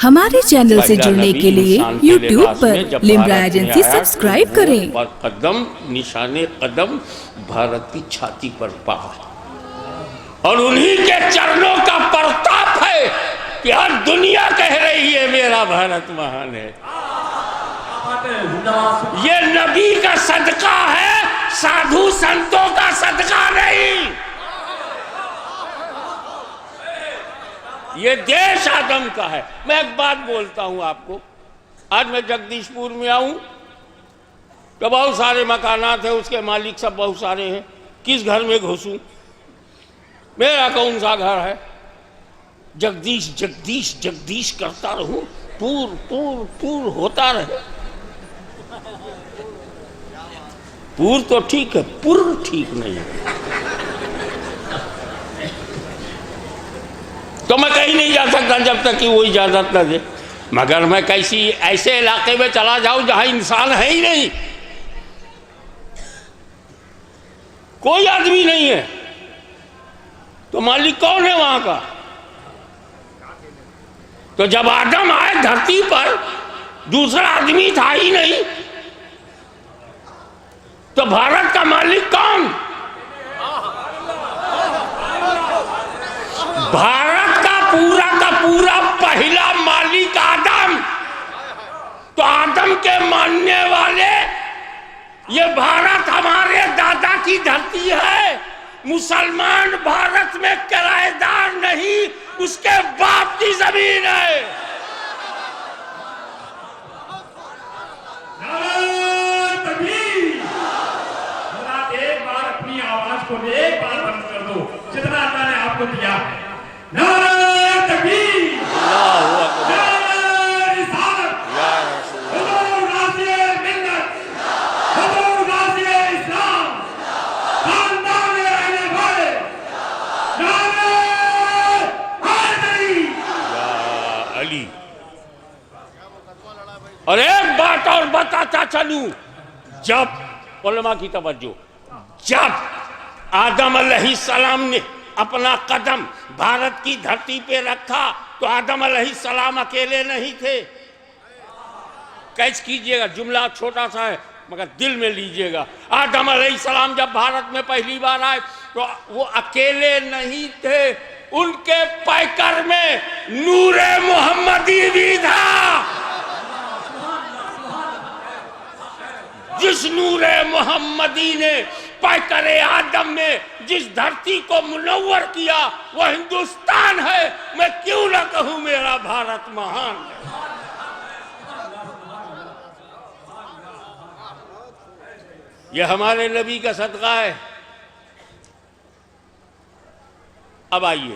ہمارے چینل سے جڑنے کے لیے یوٹیوب پر لمرا ایجنسی سبسکرائب کریں اور قدم نشان قدم بھارت کی چھاتی پر پڑا اور انہی کے چرنوں کا پرتاپ ہے کہ ہر دنیا کہہ رہی ہے میرا بھارت مہان ہے. یہ نبی کا صدقہ ہے، سادھو سنتوں کا صدقہ نہیں. یہ دیش آدم کا ہے. میں ایک بات بولتا ہوں آپ کو. آج میں جگدیش پور میں آؤں تو بہت سارے مکانات ہیں، اس کے مالک سب بہت سارے ہیں. کس گھر میں گھسوں؟ میرا کون سا گھر ہے؟ جگدیش جگدیش جگدیش کرتا رہوں، پور پور پور ہوتا رہے. پور تو ٹھیک ہے، پور ٹھیک نہیں ہے. تو میں کہیں نہیں جا سکتا جب تک کہ وہ اجازت نہ دے. مگر میں کیسی ایسے علاقے میں چلا جاؤں جہاں انسان ہے ہی نہیں، کوئی آدمی نہیں ہے، تو مالک کون ہے وہاں کا؟ تو جب آدم آئے دھرتی پر دوسرا آدمی تھا ہی نہیں، تو بھارت کا مالک کون؟ بھارت کا پورا پہلا مالک آدم. تو آدم کے ماننے والے، یہ بھارت ہمارے دادا کی دھرتی ہے. مسلمان بھارت میں کرایہ دار نہیں، اس کے باپ کی زمین ہے. ایک بار اپنی آواز کو ایک بار بند کر دو جتنا اللہ نے آپ کو دیا ہے. نعرہ تکبیر، اللہ اکبر، نعرہ رسالت، حضور غازی ملت، حضور غازی اسلام، خاندان اہل بیت، نعرہ حیدری. یا علی. اور ایک بات اور بتاتا چلوں، جب علماء کی توجہ، جب آدم علیہ السلام نے اپنا قدم بھارت کی دھرتی پہ رکھا تو آدم علیہ السلام اکیلے نہیں تھے. کیچ کیجئے گا، جملہ چھوٹا سا ہے مگر دل میں لیجئے گا. آدم علیہ السلام جب بھارت میں پہلی بار آئے تو وہ اکیلے نہیں تھے، ان کے پیکر میں نور محمدی بھی تھا. جس نور محمدی نے پیکر آدم میں جس دھرتی کو منور کیا وہ ہندوستان ہے. میں کیوں نہ کہوں میرا بھارت مہان ہے. یہ ہمارے نبی کا صدقہ ہے. اب آئیے،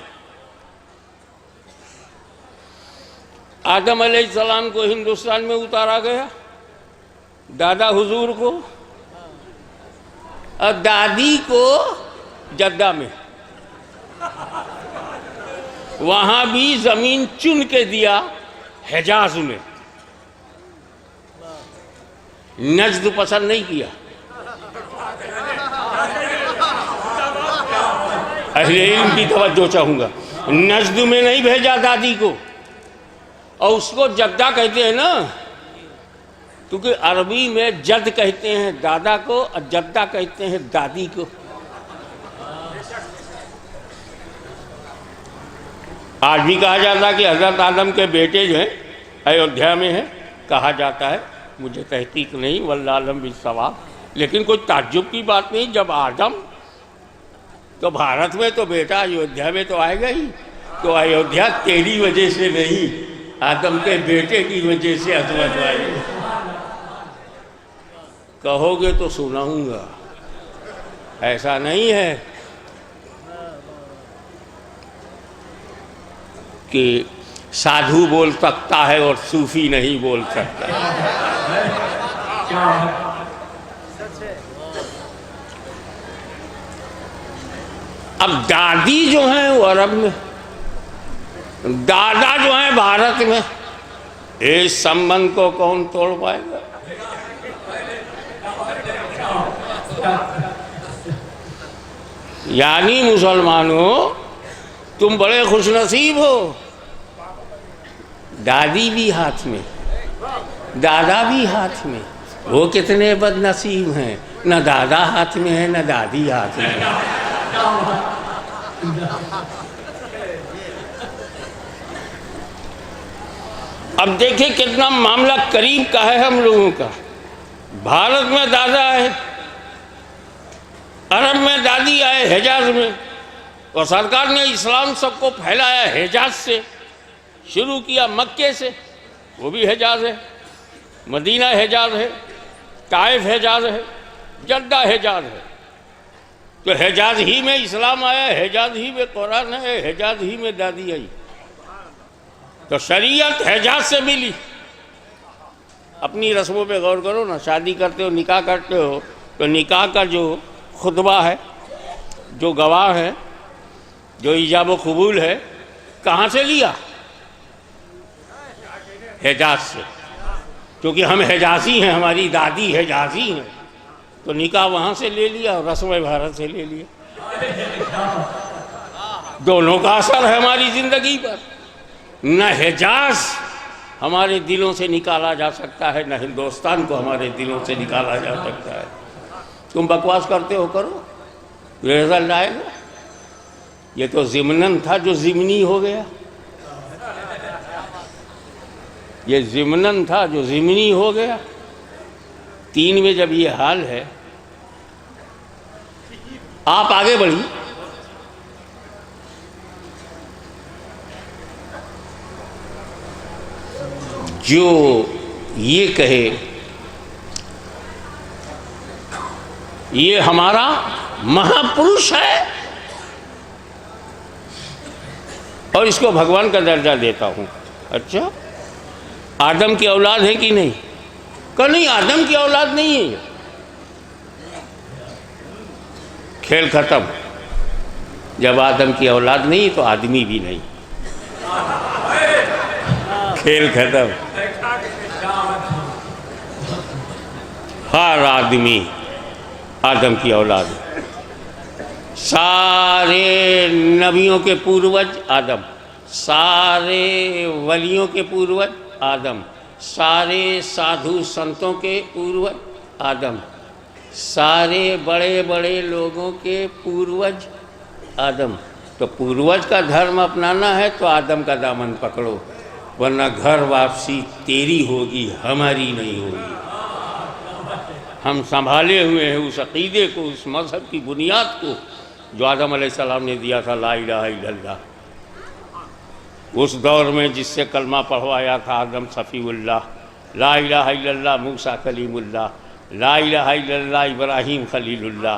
آدم علیہ السلام کو ہندوستان میں اتارا گیا، دادا حضور کو اور دادی کو جدہ میں. وہاں بھی زمین چن کے دیا حجاز میں. نجد پسند نہیں کیا. اہل علم کی توجہ چاہوں گا. نجد میں نہیں بھیجا دادی کو، اور اس کو جدہ کہتے ہیں نا، کیونکہ عربی میں جد کہتے ہیں دادا کو اور جدہ کہتے ہیں دادی کو. آج بھی کہا جاتا ہے کہ حضرت آدم کے بیٹے جو ہیں ایودھیا میں ہیں، کہا جاتا ہے، مجھے تحقیق نہیں، واللہ اعلم بالصواب. لیکن کوئی تعجب کی بات نہیں، جب آدم تو بھارت میں تو بیٹا ایودھیا میں تو آئے گا ہی. تو ایودھیا تیری وجہ سے نہیں، آدم کے بیٹے کی وجہ سے عظمت آئی. کہو گے تو سناؤں گا، ایسا نہیں ہے کہ سادھو بول سکتا ہے اور صوفی نہیں بول سکتا. اب دادی جو ہیں وہ عرب میں، دادا جو ہیں بھارت میں. اس سمبند کو کون توڑ پائے گا؟ یعنی مسلمانوں تم بڑے خوش نصیب ہو. دادی بھی ہاتھ میں، دادا بھی ہاتھ میں. وہ کتنے بد نصیب ہیں، نہ دادا ہاتھ میں ہے نہ دادی ہاتھ میں ہے. اب دیکھیں کتنا معاملہ قریب کا ہے ہم لوگوں کا. بھارت میں دادا ہے، عرب میں دادی آئے، حجاز میں. اور سرکار نے اسلام سب کو پھیلایا حجاز سے، شروع کیا مکے سے، وہ بھی حجاز ہے. مدینہ حجاز ہے، طائف حجاز ہے، جدہ حجاز ہے. تو حجاز ہی میں اسلام آیا، حجاز ہی میں قرآن ہے، حجاز ہی میں دادی آئی. تو شریعت حجاز سے ملی. اپنی رسموں پہ غور کرو نا. شادی کرتے ہو، نکاح کرتے ہو، تو نکاح کا جو خطبہ ہے، جو گواہ ہے، جو ایجاب و قبول ہے، کہاں سے لیا؟ حجاز سے. کیونکہ ہم حجازی ہیں، ہماری دادی حجازی ہیں، تو نکاح وہاں سے لے لیا اور رسم بھارت سے لے لیا. دونوں کا اثر ہے ہماری زندگی پر. نہ حجاز ہمارے دلوں سے نکالا جا سکتا ہے، نہ ہندوستان کو ہمارے دلوں سے نکالا جا سکتا ہے. تم بکواس کرتے ہو کرو، رزلٹ آئے گا. یہ تو ضمناً تھا جو ضمنی ہو گیا. یہ ضمناً تھا جو ضمنی ہو گیا. 3 میں جب یہ حال ہے، آپ آگے بڑھی. جو یہ کہے یہ ہمارا مہاپروش ہے اور اس کو بھگوان کا درجہ دیتا ہوں. اچھا، آدم کی اولاد ہے کہ نہیں؟ کہ نہیں، آدم کی اولاد نہیں ہے. کھیل ختم. جب آدم کی اولاد نہیں تو آدمی بھی نہیں. کھیل ختم. ہر آدمی آدم کی اولاد. سارے نبیوں کے پوروج آدم، سارے ولیوں کے پوروج آدم، سارے سادھو سنتوں کے پوروج آدم، سارے بڑے بڑے لوگوں کے پوروج آدم. تو پوروج کا دھرم اپنانا ہے تو آدم کا دامن پکڑو، ورنہ گھر واپسی تیری ہوگی، ہماری نہیں ہوگی. ہم سنبھالے ہوئے ہیں اس عقیدے کو، اس مذہب کی بنیاد کو جو آدم علیہ السلام نے دیا تھا، لا الہ الا اللہ. اس دور میں جس سے کلمہ پڑھوایا تھا آدم صفی اللہ، لا الہ الا اللہ موسیٰ کلیم اللہ، لا الہ الا اللہ ابراہیم خلیل اللہ.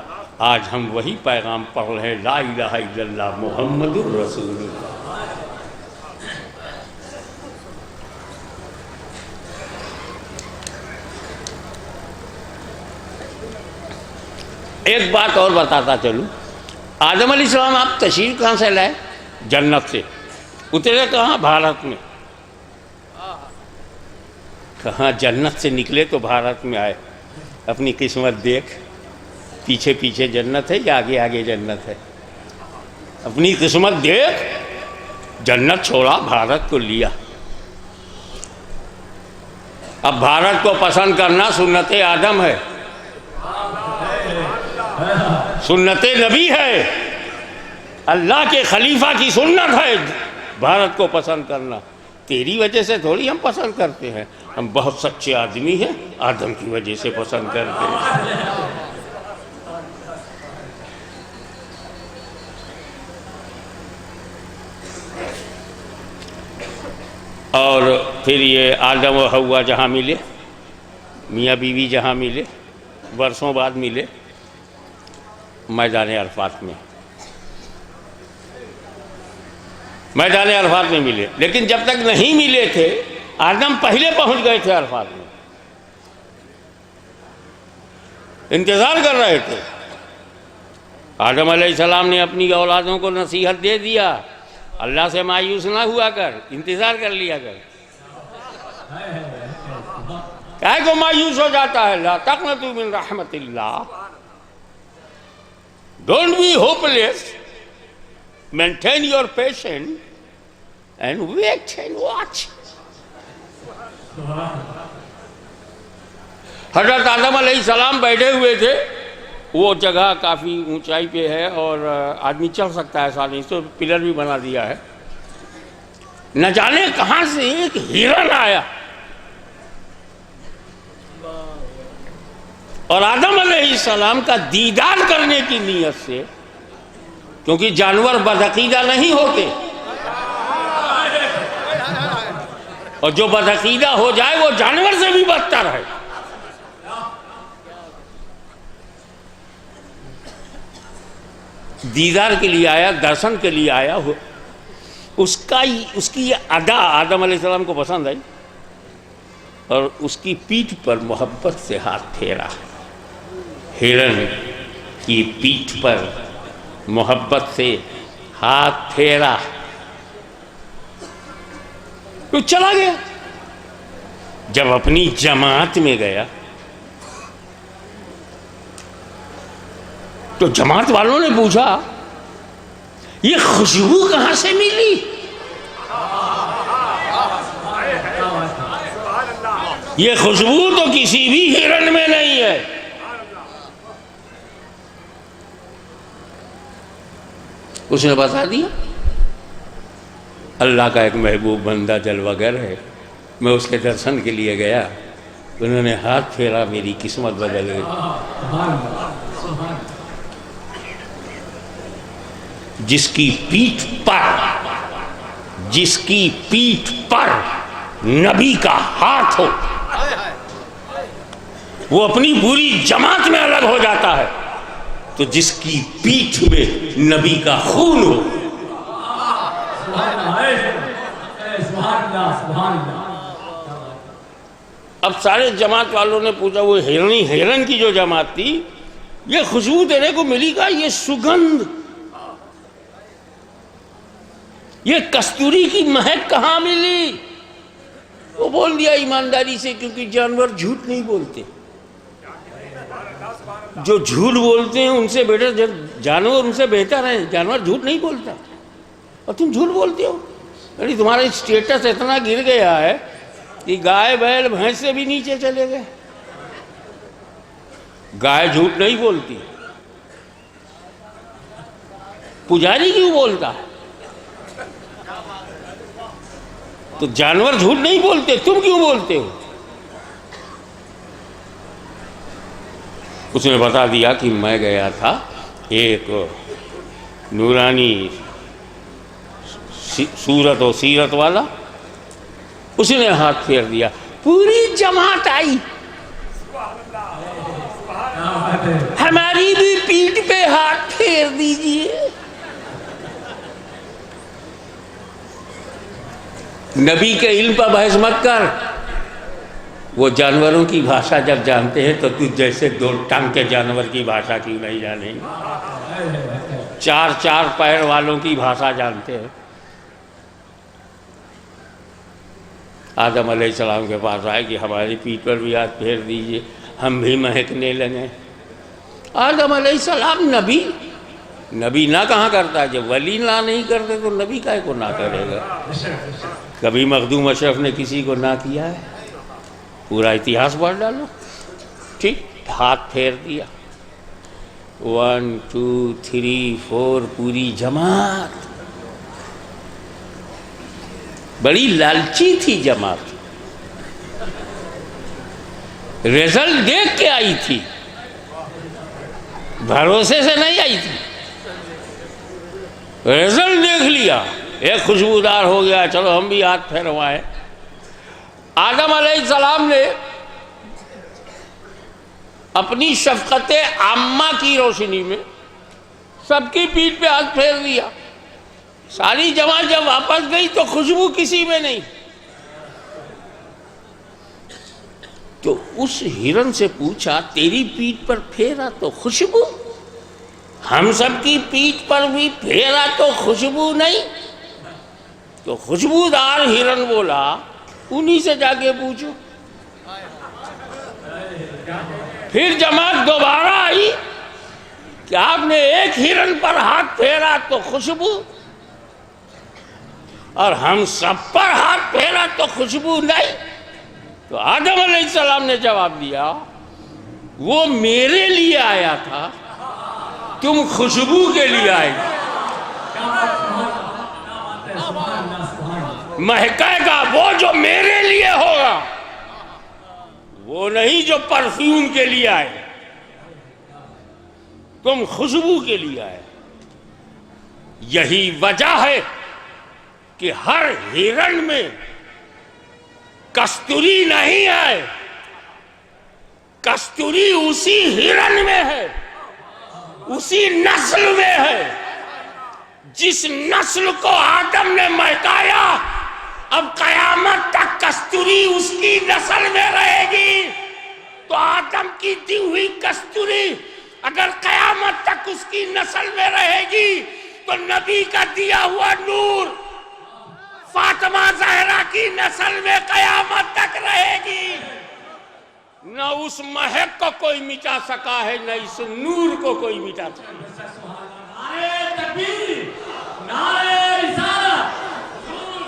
آج ہم وہی پیغام پڑھ رہے ہیں، لا الہ الا اللہ محمد الرسول اللہ. ایک بات اور بتاتا چلوں. آدم علیہ السلام آپ تشریف کہاں سے لائے؟ جنت سے. اترے کہاں؟ بھارت میں. کہاں جنت سے نکلے تو بھارت میں آئے. اپنی قسمت دیکھ، پیچھے پیچھے جنت ہے یا آگے آگے جنت ہے؟ اپنی قسمت دیکھ. جنت چھوڑا، بھارت کو لیا. اب بھارت کو پسند کرنا سنت آدم ہے، سنت نبی ہے، اللہ کے خلیفہ کی سنت ہے بھارت کو پسند کرنا. تیری وجہ سے تھوڑی ہم پسند کرتے ہیں. ہم بہت سچے آدمی ہیں، آدم کی وجہ سے پسند کرتے ہیں. اور پھر یہ آدم و حوا جہاں ملے، میاں بیوی جہاں ملے، برسوں بعد ملے میدان عرفات میں. میدان عرفات میں ملے. لیکن جب تک نہیں ملے تھے، آدم پہلے پہنچ گئے تھے عرفات میں، انتظار کر رہے تھے. آدم علیہ السلام نے اپنی اولادوں کو نصیحت دے دیا، اللہ سے مایوس نہ ہوا کر، انتظار کر لیا کر. کائے کو مایوس ہو جاتا ہے؟ لا تقنطوا من رحمت اللہ. Don't be hopeless. Maintain your patience and wait and watch. حضرت آدم علیہ السلام بیٹھے ہوئے تھے، وہ جگہ کافی اونچائی پہ ہے اور آدمی چل سکتا ہے آسانی سے، پلر بھی بنا دیا ہے۔ نہ جانے کہاں سے ایک ہرن آیا اور آدم علیہ السلام کا دیدار کرنے کی نیت سے، کیونکہ جانور بدعقیدہ نہیں ہوتے، اور جو بدعقیدہ ہو جائے وہ جانور سے بھی بدتر ہے۔ دیدار کے لیے آیا، درشن کے لیے آیا، اس کی یہ ادا آدم علیہ السلام کو پسند آئی اور اس کی پیٹھ پر محبت سے ہاتھ پھیرا۔ ہرن کی پیٹھ پر محبت سے ہاتھ پھیرا، تو چلا گیا۔ جب اپنی جماعت میں گیا تو جماعت والوں نے پوچھا یہ خوشبو کہاں سے ملی؟ یہ خوشبو تو کسی بھی ہرن میں نہیں ہے۔ اس نے بتا دیا اللہ کا ایک محبوب بندہ جلوہ گر ہے، میں اس کے درشن کے لیے گیا، انہوں نے ہاتھ پھیرا، میری قسمت بدل گئی۔ جس کی پیٹھ پر نبی کا ہاتھ ہو وہ اپنی پوری جماعت میں الگ ہو جاتا ہے، تو جس کی پیٹھ میں نبی کا خون ہو، اب سارے جماعت والوں نے پوچھا وہ ہرن کی جو جماعت تھی، یہ خوشبو تیرے کو ملی کا، یہ سگندھ، یہ کستوری کی مہک کہاں ملی؟ وہ بول دیا ایمانداری سے، کیونکہ جانور جھوٹ نہیں بولتے، جو جھوٹ بولتے ہیں ان سے بیٹر جانور، ان سے بہتر ہیں، جانور جھوٹ نہیں بولتا اور تم جھوٹ بولتے ہو، یعنی تمہارا اسٹیٹس اتنا گر گیا ہے کہ گائے بیل بھینس سے بھی نیچے چلے گئے۔ گائے جھوٹ نہیں بولتی، پجاری کیوں بولتا ہے؟ تو جانور جھوٹ نہیں بولتے، تم کیوں بولتے ہو؟ اس نے بتا دیا کہ میں گیا تھا ایک نورانی صورت و سیرت والا، اس نے ہاتھ پھیر دیا، پوری جماعت آئی، ہماری بھی پیٹھ پہ ہاتھ پھیر دیجئے۔ نبی کے علم پر بحث مت کر، وہ جانوروں کی بھاشا جب جانتے ہیں تو تجھ جیسے دو ٹانگ کے جانور کی بھاشا کیوں نہیں جانیں گے؟ چار پیر والوں کی بھاشا جانتے ہیں۔ آدم علیہ السلام کے پاس آئے کہ ہماری پیٹھ پر بھی ہاتھ پھیر دیجئے، ہم بھی مہکنے لگے۔ آدم علیہ السلام نبی نہ کہاں کرتا ہے، جب ولی نہ نہیں کرتے تو نبی کائے کو نہ کرے گا؟ کبھی مخدوم اشرف نے کسی کو نہ کیا ہے؟ پورا اتہاس پڑھ ڈالو۔ ٹھیک، ہاتھ پھیر دیا، 1 2 3 4، پوری جماعت، بڑی لالچی تھی جماعت، رزلٹ دیکھ کے آئی تھی، بھروسے سے نہیں آئی تھی، رزلٹ دیکھ لیا، ایک خوشبودار ہو گیا، چلو ہم بھی ہاتھ پھیروائیں۔ آدم علیہ السلام نے اپنی شفقت عامہ کی روشنی میں سب کی پیٹھ پہ ہاتھ پھیر دیا۔ ساری جماعت جب واپس گئی تو خوشبو کسی میں نہیں، تو اس ہرن سے پوچھا تیری پیٹھ پر پھیرا تو خوشبو، ہم سب کی پیٹھ پر بھی پھیرا تو خوشبو نہیں؟ تو خوشبودار ہرن بولا انہی سے جا کے پوچھو۔ پھر جماعت دوبارہ آئی کہ آپ نے ایک ہرن پر ہاتھ پھیرا تو خوشبو، اور ہم سب پر ہاتھ پھیرا تو خوشبو نہیں؟ تو آدم علیہ السلام نے جواب دیا وہ میرے لیے آیا تھا، تم خوشبو کے لیے آئے گی۔ مہکائے گا وہ جو میرے لیے ہوگا، وہ نہیں جو پرفیوم کے لیے آئے، تم خوشبو کے لیے آئے۔ یہی وجہ ہے کہ ہر ہرن میں کستوری نہیں ہے، کستوری اسی ہرن میں ہے، اسی نسل میں ہے جس نسل کو آدم نے مہکایا۔ اب قیامت تک کستوری اس کی نسل میں رہے گی، تو آدم کی دی ہوئی کستوری اگر قیامت تک اس کی نسل میں رہے گی تو نبی کا دیا ہوا نور فاطمہ زہرا کی نسل میں قیامت تک رہے گی۔ نہ اس مہک کو کوئی مٹا سکا ہے، نہ اس نور کو کوئی مٹا سکا۔ نعرہ تکبیر، نعرہ رسالت،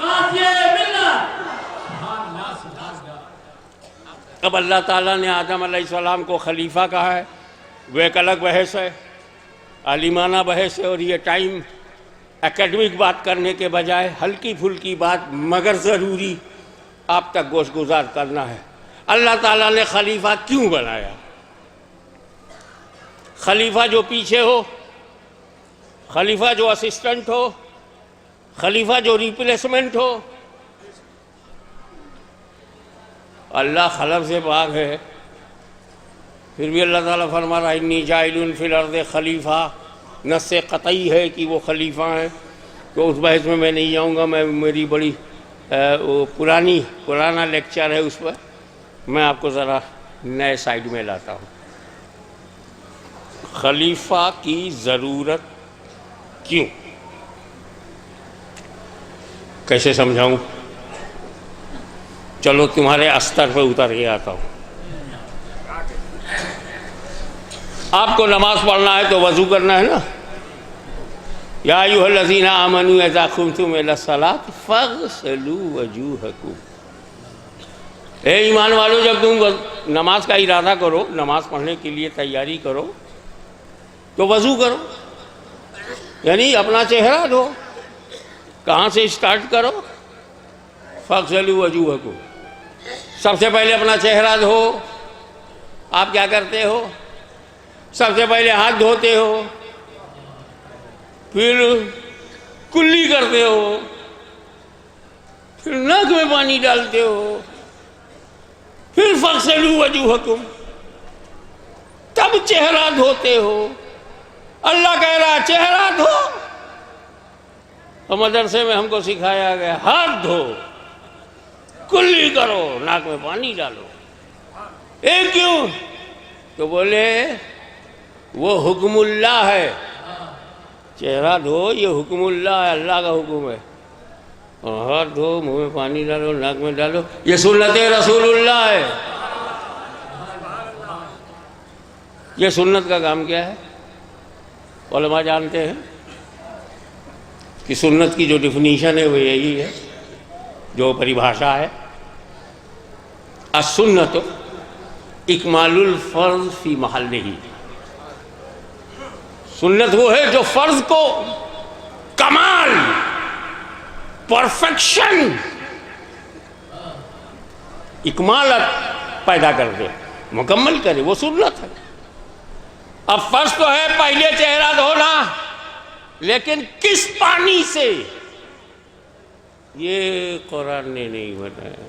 غازی ملت۔ اب اللہ تعالیٰ نے آدم علیہ السلام کو خلیفہ کہا ہے، وہ ایک الگ بحث ہے، عالمانہ بحث ہے، اور یہ ٹائم اکیڈمک بات کرنے کے بجائے ہلکی پھلکی بات مگر ضروری آپ تک گوش گزار کرنا ہے۔ اللہ تعالیٰ نے خلیفہ کیوں بنایا؟ خلیفہ جو پیچھے ہو، خلیفہ جو اسسٹنٹ ہو، خلیفہ جو ریپلیسمنٹ ہو، اللہ خلف سے پاک ہے، پھر بھی اللہ تعالیٰ فرما رہا ہے انی جاعل فی الارض خلیفہ، نص سے قطعی ہے کہ وہ خلیفہ ہیں۔ تو اس بحث میں نہیں جاؤں گا، میں میری بڑی پرانا لیکچر ہے اس پر، میں آپ کو ذرا نئے سائیڈ میں لاتا ہوں۔ خلیفہ کی ضرورت کیوں؟ کیسے سمجھاؤں؟ چلو تمہارے استر پہ اتر کے آتا ہوں۔ آپ کو نماز پڑھنا ہے تو وضو کرنا ہے نا، یا ایھا الذین آمنوا اذا قمتم الی الصلاۃ فاغسلوا وجوہکم۔ اے ایمان والو، جب تم نماز کا ارادہ کرو، نماز پڑھنے کے لیے تیاری کرو تو وضو کرو، یعنی اپنا چہرہ دھو۔ کہاں سے اسٹارٹ کرو؟ فاغسلوا وجوہکم، سب سے پہلے اپنا چہرہ دھو۔ آپ کیا کرتے ہو؟ سب سے پہلے ہاتھ دھوتے ہو، پھر کلی کرتے ہو، پھر ناک میں پانی ڈالتے ہو، پھر فاغسلوا وجوہکم، تب چہرہ دھوتے ہو۔ اللہ کہہ رہا چہرہ دھو، اور مدرسے میں ہم کو سکھایا گیا ہاتھ دھو، کلی کرو، ناک میں پانی ڈالو۔ کیوں؟ تو بولے وہ حکم اللہ ہے، چہرہ دھو یہ حکم اللہ ہے، اللہ کا حکم ہے۔ اور ہاتھ دھو، منہ میں پانی ڈالو، ناک میں ڈالو، یہ سنت رسول اللہ ہے۔ یہ سنت کا کام کیا ہے؟ علماء جانتے ہیں کہ سنت کی جو ڈیفینیشن ہے وہ یہی ہے، جو پریبھاشا ہے، السنت اکمال الفرض فی محلہ۔ سنت وہ ہے جو فرض کو کمال، پرفیکشن، اکمالت پیدا کر دے، مکمل کرے، وہ سنت ہے۔ اب فرض تو ہے پہلے چہرہ دھونا، لیکن کس پانی سے؟ یہ قرآن نے نہیں بتایا۔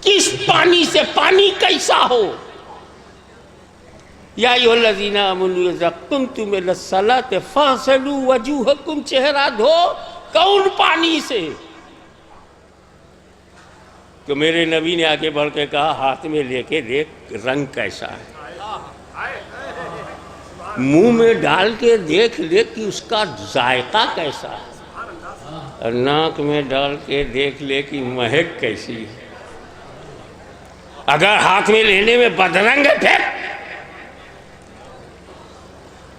کس پانی سے؟ پانی کیسا ہو؟ یا ایھا الذین آمنوا اذا قمتم الی الصلاۃ فاغسلوا وجوہکم، چہرہ دھو، کون پانی سے؟ تو میرے نبی نے آگے بڑھ کے کہا ہاتھ میں لے کے دیکھ رنگ کیسا ہے، منہ میں ڈال کے دیکھ لے کہ اس کا ذائقہ کیسا ہے، اور ناک میں ڈال کے دیکھ لے کہ مہک کیسی ہے۔ اگر ہاتھ میں لینے میں بدرنگ ہے پھینک،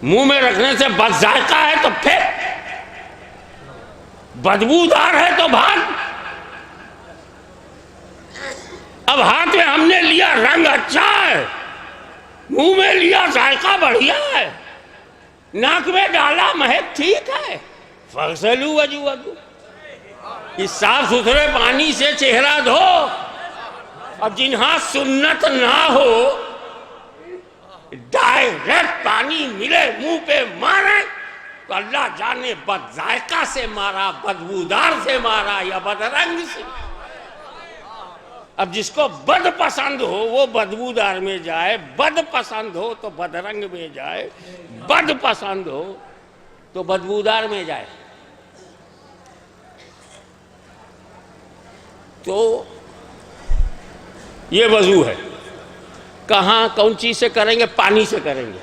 منہ میں رکھنے سے بد ذائقہ ہے تو پھینک، بدبودار ہے تو بھاگ۔ اب ہاتھ میں ہم نے لیا رنگ اچھا ہے، منہ میں لیا ذائقہ بڑھیا ہے، ناک میں ڈالا مہک ٹھیک ہے، فغسلوا وجوہکم، اس صاف ستھرے پانی سے چہرہ دھو۔ اب جنہاں سنت نہ ہو، ڈائریکٹ پانی ملے منہ پہ مارے تو اللہ جانے بد ذائقہ سے مارا، بدبودار سے مارا یا بد رنگ سے۔ اب جس کو بد پسند ہو وہ بدبودار میں جائے، بد پسند ہو تو بد رنگ میں جائے، بد پسند ہو تو بدبودار میں جائے۔ تو یہ وضو ہے۔ کہاں کون چیز سے کریں گے؟ پانی سے کریں گے۔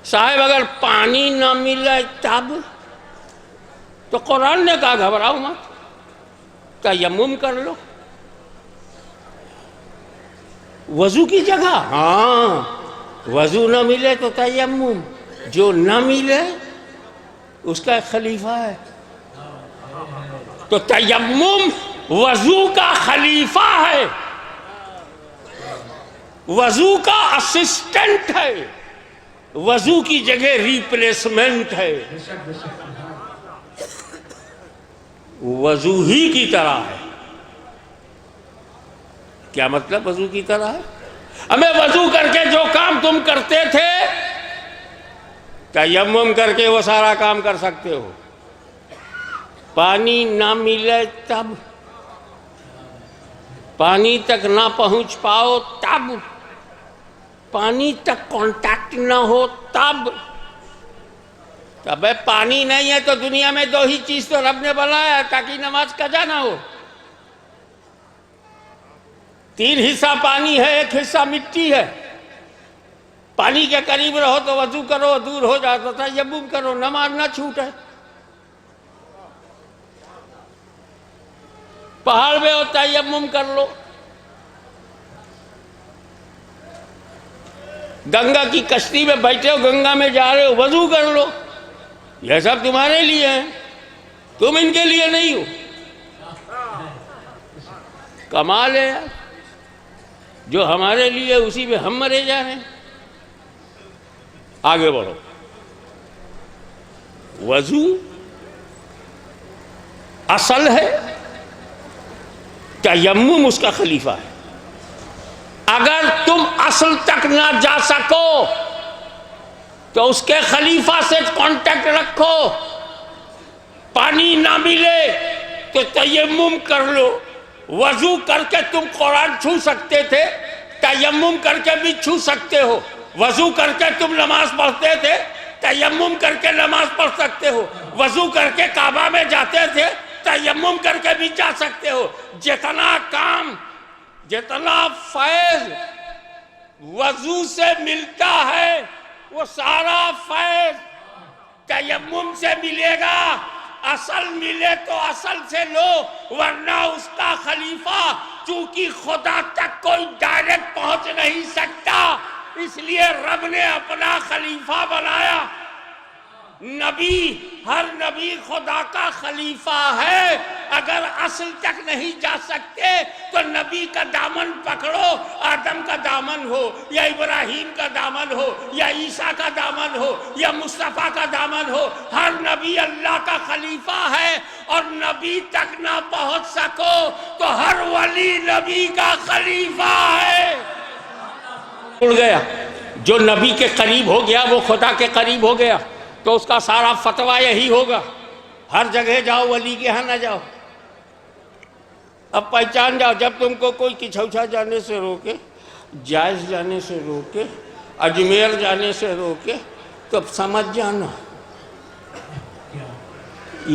صاحب اگر پانی نہ ملے تب تو قرآن نے کہا گھبراؤ مت، تیمم کر لو وضو کی جگہ۔ ہاں وضو نہ ملے تو تیمم، جو نہ ملے اس کا ایک خلیفہ ہے، تو تیمم وضو کا خلیفہ ہے، وضو کا اسسٹنٹ ہے، وضو کی جگہ ریپلیسمنٹ ہے، وضو ہی کی طرح ہے۔ کیا مطلب وضو کی طرح ہے؟ ہمیں وضو کر کے جو کام تم کرتے تھے تیمم کر کے وہ سارا کام کر سکتے ہو۔ پانی نہ ملے تب، پانی تک نہ پہنچ پاؤ تب، پانی تک کانٹیکٹ نہ ہو تب۔ پانی نہیں ہے تو دنیا میں دو ہی چیز تو رب نے بنایا تاکہ نماز قضا نہ ہو۔ 3 حصہ پانی ہے، 1 حصہ مٹی ہے۔ پانی کے قریب رہو تو وضو کرو، دور ہو جاؤ تو تیمم کرو، نماز نہ چھوٹے۔ پہاڑ میں ہو تیمم کر لو، گنگا کی کشتی میں بیٹھے ہو، گنگا میں جا رہے ہو، وضو کر لو۔ یہ سب تمہارے لیے ہیں، تم ان کے لیے نہیں ہو۔ کمال ہے یار، جو ہمارے لیے اسی میں ہم مرے جا رہے ہیں۔ آگے بڑھو۔ وضو اصل ہے، تیمم اس کا خلیفہ ہے۔ اگر تم اصل تک نہ جا سکو تو اس کے خلیفہ سے کانٹیکٹ رکھو۔ پانی نہ ملے تو تیمم کر لو۔ وضو کر کے تم قرآن چھو سکتے تھے، تیمم کر کے بھی چھو سکتے ہو۔ وضو کر کے تم نماز پڑھتے تھے، تیمم کر کے نماز پڑھ سکتے ہو۔ وضو کر کے کعبہ میں جاتے تھے، تیمم کر کے بھی جا سکتے ہو۔ جتنا کام، جتنا فیض وضو سے ملتا ہے وہ سارا فیض تیمم سے ملے گا۔ اصل ملے تو اصل سے لو، ورنہ اس کا خلیفہ، چونکہ خدا تک کوئی ڈائریکٹ پہنچ نہیں سکتا، اس لیے رب نے اپنا خلیفہ بنایا۔ نبی، ہر نبی خدا کا خلیفہ ہے۔ اگر اصل تک نہیں جا سکتے تو نبی کا دامن پکڑو، آدم کا دامن ہو یا ابراہیم کا دامن ہو یا عیسیٰ کا دامن ہو یا مصطفیٰ کا دامن ہو، ہر نبی اللہ کا خلیفہ ہے۔ اور نبی تک نہ پہنچ سکو تو ہر ولی نبی کا خلیفہ ہے۔ اڑ گیا، جو نبی کے قریب ہو گیا وہ خدا کے قریب ہو گیا، تو اس کا سارا فتویٰ یہی ہوگا۔ ہر جگہ جاؤ، ولی کے ہاں نہ جاؤ۔ اب پہچان جاؤ، جب تم کو کوئی کچھوچا جانے سے روکے، جائز جانے سے روکے، اجمیر جانے سے روکے، تو اب سمجھ جانا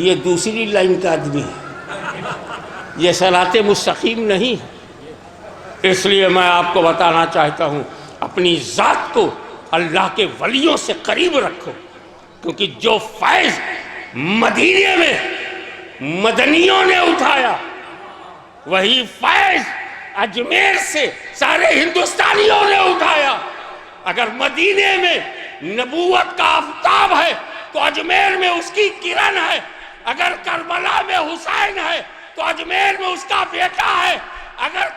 یہ دوسری لائن کا آدمی ہے، یہ صراط مستقیم نہیں ہے۔ اس لیے میں آپ کو بتانا چاہتا ہوں، اپنی ذات کو اللہ کے ولیوں سے قریب رکھو، کیونکہ جو فیض مدینے میں مدنیوں نے اٹھایا وہی فیض اجمیر سے سارے ہندوستانیوں نے اٹھایا۔ اگر مدینے میں نبوت کا آفتاب ہے تو اجمیر میں اس کی کرن ہے۔ اگر کربلا میں حسین ہے تو اجمیر میں اس کا بیٹا ہے۔ اگر